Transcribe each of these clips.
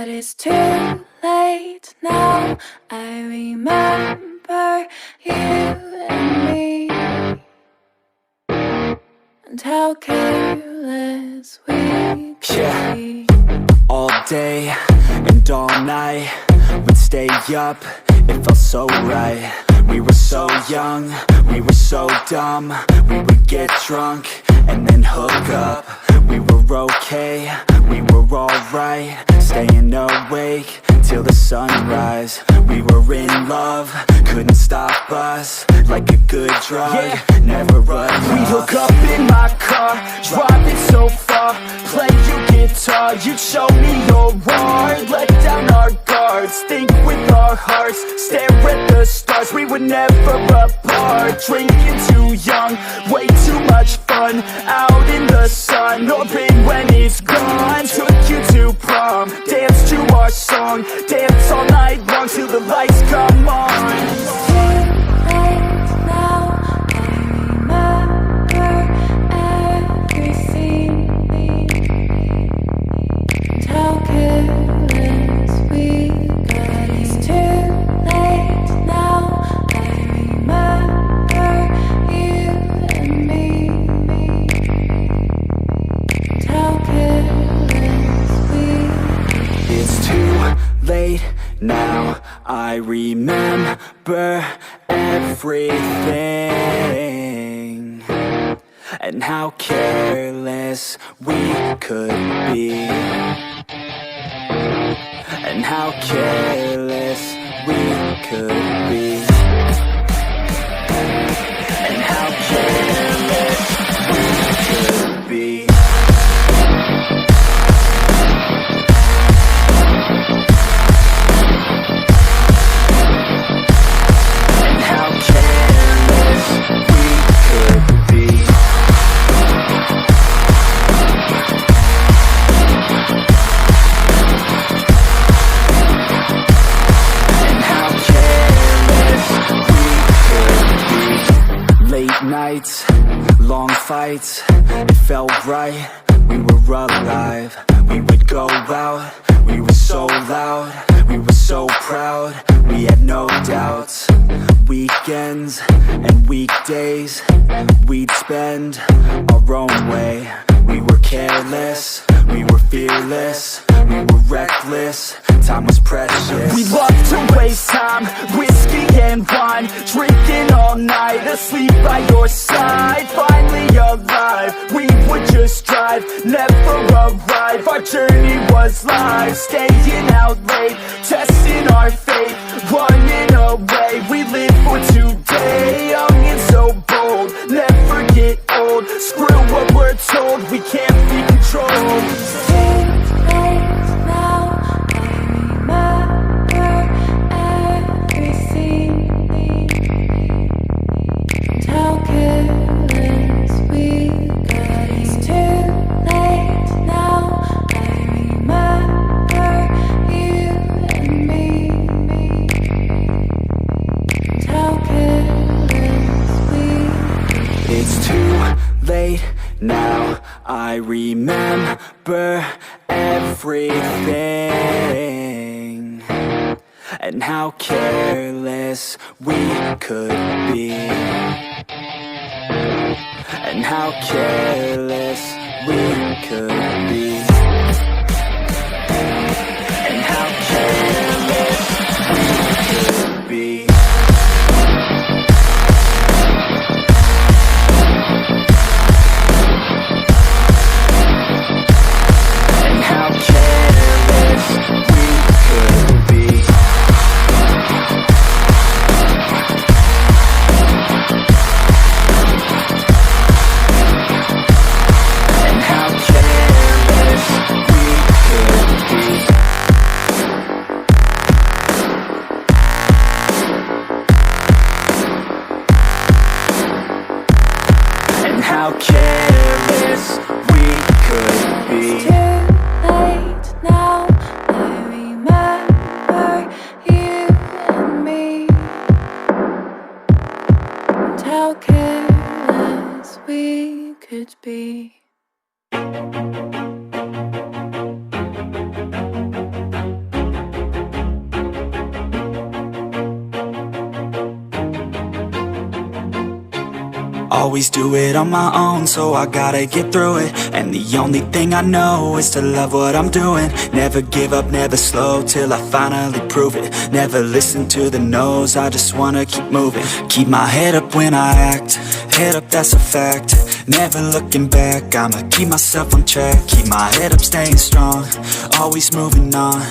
But it's too late now. I remember you and me, and how careless we could be. All day and all night, we'd stay up, it felt so right. We were so young, we were so dumb. We would get drunk and then hook up. We were okay, we were alright, staying awake till the sunrise. We were in love, couldn't stop us, like a good drug, never enough. We hook up in my car, driving so far, play your guitar, you'd show me your art. Let down our guards, think with our hearts, stare at the stars. We were never apart, drinking too young, way too much fun, out in the sun, open when it's gone. Took you to prom, dance to our song, dance all night long till the lights come on. Now I remember everything, and how careless we could be, and how careless we could be, and how careless we could be. Nights, long fights, it felt right, we were alive. We would go out, we were so loud, we were so proud, we had no doubts. Weekends and weekdays, we'd spend our own way. We were careless, we were fearless, we were reckless, time was precious. We loved to waste time, whiskey and wine, drinking all night, asleep by your side. Finally alive, we would just drive, never arrive. Our journey was live, staying out late, testing our fate, running away. We live for today, young and so bold, never get old. Screw what we're told, we can't be controlled. Now I remember everything, and how careless we could be, and how careless we could be, and how careless we could be. How careless we could be. It's too late now, I remember you and me, and how careless we could be. Always do it on my own, so I gotta get through it. And the only thing I know is to love what I'm doing. Never give up, never slow, till I finally prove it. Never listen to the no's, I just wanna keep moving. Keep my head up when I act, head up, that's a fact. Never looking back, I'ma keep myself on track. Keep my head up, staying strong, always moving on.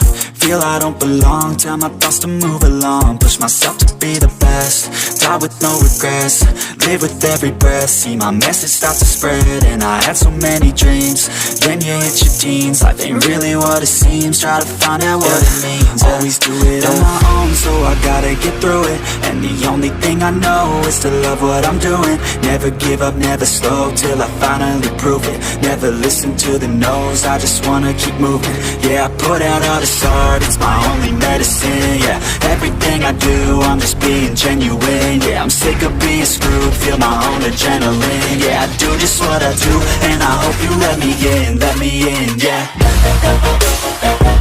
Feel I don't belong, tell my thoughts to move along. Push myself to be the best, die with no regrets. Live with every breath, see my message start to spread. And I had so many dreams, then you hit your teens. Life ain't really what it seems, try to find out what it means. Always do it on my own, so I gotta get through it. And the only thing I know is to love what I'm doing. Never give up, never slow, till I finally prove it. Never listen to the no's, I just wanna keep moving. Yeah, I put out all this art, it's my only medicine. Yeah, everything I do, I'm just being genuine. Yeah, I'm sick of being screwed, feel my own adrenaline. Yeah, I do just what I do, and I hope you let me in, yeah.